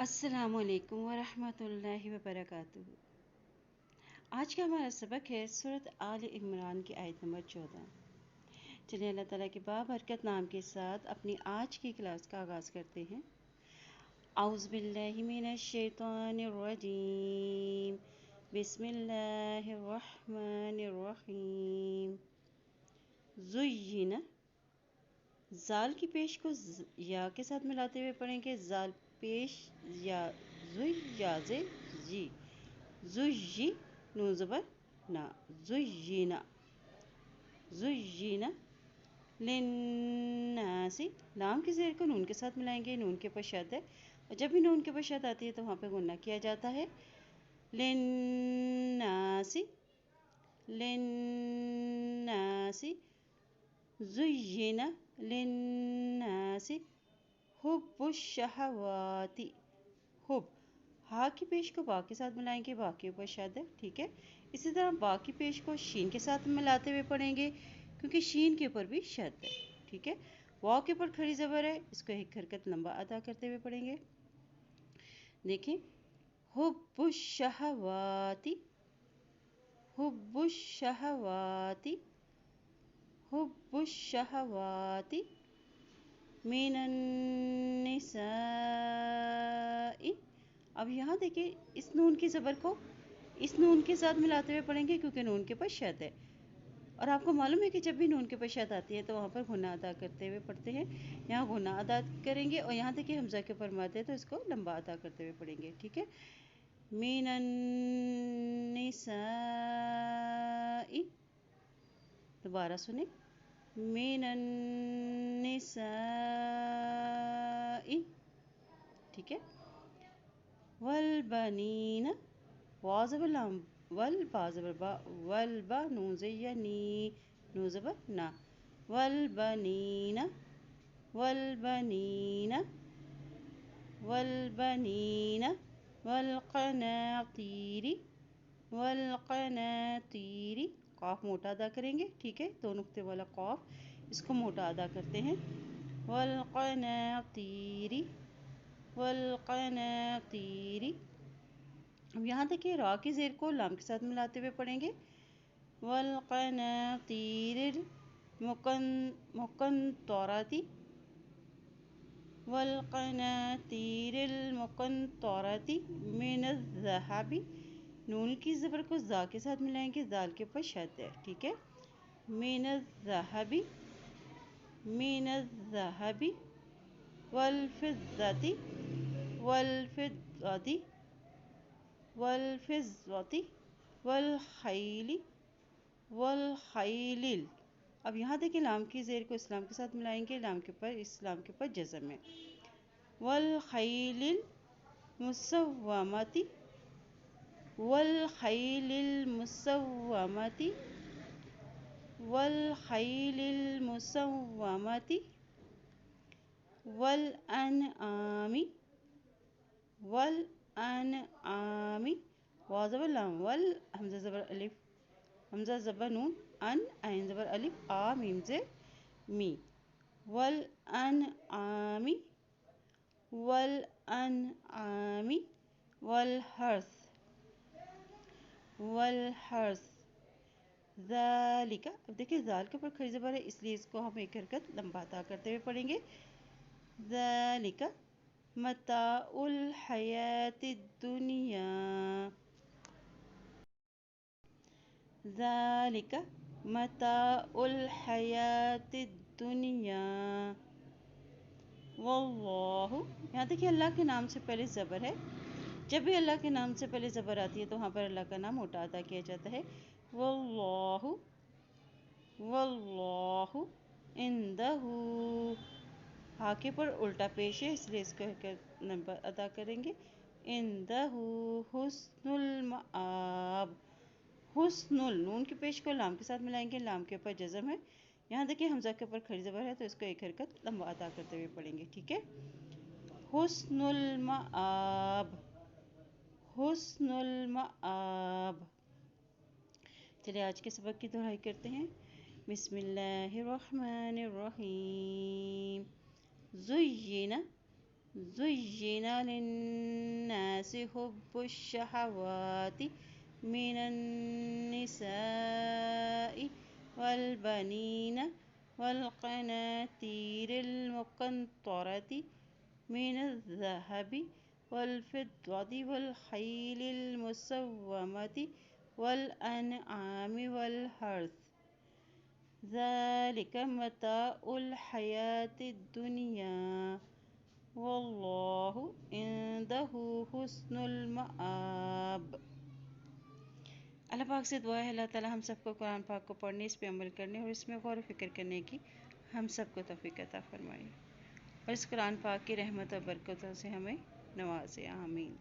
अस्सलाम वालेकुम वरहमतुल्लाहि वबरकातुहू। आज का हमारा सबक है सूरत आल इमरान की आयत नंबर 14। चलिए अल्लाह ताला के बाबरकत नाम के साथ अपनी आज की क्लास का आगाज़ करते हैं। औज़ु बिल्लाहि मिनश शैतानिर रजीम, बिस्मिल्लाहिर रहमानिर रहीम। ज़ुय्यिना, ज़ाल की पेश को या के साथ मिलाते हुए पढ़ेंगे। ज़ाल पेश या ज़ुय या ज़े जी, ज़ुय्यी नून ज़बर ना, ज़ुय्यिना, ज़ुय्यिना लिन्नासी, लाम की ज़ेर को नून के साथ मिलाएंगे, नून के ऊपर शद है और जब भी नून के ऊपर शद आती है तो वहाँ पे गुन्ना किया जाता है। लिन्नासी, लिन्नासी, ज़ुय्यिना लिन्नासी हुब्बुश शहवाती। हुब, हा की पेश को बा के साथ मिलाएंगे, बा के ऊपर शद है, ठीक है। इसी तरह बा की पेश को शीन के साथ मिलाते हुए पढ़ेंगे क्योंकि शीन के ऊपर भी शद है, ठीक है। वाव के ऊपर खड़ी ज़बर है, इसको एक हरकत लंबा अदा करते हुए पढ़ेंगे। देखें, हुब्बुश शहवाती, हुब्बुश शहवाती, हुब्बुश शहवाती मिनन निसाई। अब यहाँ देखिए, इस नून की ज़बर को इस नून के साथ मिलाते हुए पढ़ेंगे क्योंकि नून के ऊपर शद है और आपको मालूम है कि जब भी नून के ऊपर शद आती है तो वहाँ पर गुन्ना अदा करते हुए पढ़ते हैं। यहाँ गुन्ना अदा करेंगे और यहाँ देखिए हमज़ा के ऊपर मद है तो इसको लंबा अदा करते हुए पढ़ेंगे, ठीक है। मिनन निसाई, दोबारा सुने, मिनन निसाई, ठीक है। वल बनीना, वाव ज़बर लाम, वल बा ज़बर बा, वल बा नून ज़े या नी, नून ज़बर ना, वल बनीना, वल बनीना, वल बनीना, वल क़नातीरी, वल क़नातीरी, क़ाफ मोटा अदा करेंगे, ठीक है। दो नुक्ते वाला क़ाफ, इसको मोटा अदा करते हैं। वल क़नातीरी, वल क़नातीरी। अब यहाँ देखिए रा की ज़ेर को लाम के साथ मिलाते हुए पढ़ेंगे। वल क़नातीरिल मुक़न्तरती, वल क़नातीरिल मुक़न्तरती मिनज़ ज़हबी, नून की ज़बर को ज़ा के साथ मिलाएंगे, ज़ाल के ऊपर शद है, ठीक है। मिनज़ ज़हबी, मिनज़ ज़हबी, वल फ़िज़्ज़ती, वल फ़िज़्ज़ती, वल फ़िज़्ज़ती, वल ख़ैली, वल ख़ैलिल। अब यहाँ देखिए लाम की ज़ेर को इस्लाम के साथ मिलाएंगे, लाम के ऊपर इस्लाम के ऊपर जज़म है। वल ख़ैलिल मुसव्वमती, वल ख़ैलिल मुसव्वमती, वल ख़ैलिल मुसव्वमती, वल अनआमी, वल अनआमी, वाव ज़बर लाम, वल हमज़ा ज़बर अलिफ, हमज़ा ज़बर नून, अन आइन ज़बर अलिफ, आ मीम ज़े मी, वल अनआमी, वल अनआमी, वल हर्स, वल हर्स। ज़ालिका, अब देखिए ज़ाल के ऊपर खड़ी ज़बर है इसलिए इसको हम एक हरकत लंबा अदा करते हुए पढ़ेंगे। ज़ालिका मताउल हयातिद दुनिया, ज़ालिका मताउल हयातिद दुनिया, वल्लाहु। यहाँ देखिए अल्लाह के नाम से पहले ज़बर है, जब भी अल्लाह के नाम से पहले ज़बर आती है तो वहाँ पर अल्लाह का नाम मोटा अदा किया जाता है। वल्लाहु, वल्लाहु इंदहू, हा के पर उल्टा पेश है इसलिए इसको एक नंबर अदा करेंगे। इंदहू हुस्नुल मआब, हुस्नुल, नून की पेश को लाम के साथ मिलाएंगे, लाम के ऊपर जज़म है। यहाँ देखिए हमज़ा के ऊपर खड़ी ज़बर है तो इसको एक हरकत लंबा अदा करते हुए पढ़ेंगे, ठीक है। हुस्नुल मआब, हुस्नुल मआब। चलिए आज के सबक की दोहराई करते हैं। बिस्मिल्लाहिर्रहमानिर्रहीम। ज़ुय्यिना, زين للناس حب الشهوات من النساء والبنين والقناطير المقنطرة من الذهب والفضة والخيل المسومة والأنعام والحرث ذلك متاع الحياة الدنيا والله عنده حسن المآب۔ اللہ پاک سے دعا ہے اللہ تعالی ہم سب کو قرآن پاک کو پڑھنے، اس پہ عمل کرنے اور اس میں غور و فکر کرنے کی ہم سب کو توفیق عطا فرمائے، اور اس قرآن پاک کی رحمت و برکتوں سے ہمیں نوازے، آمین۔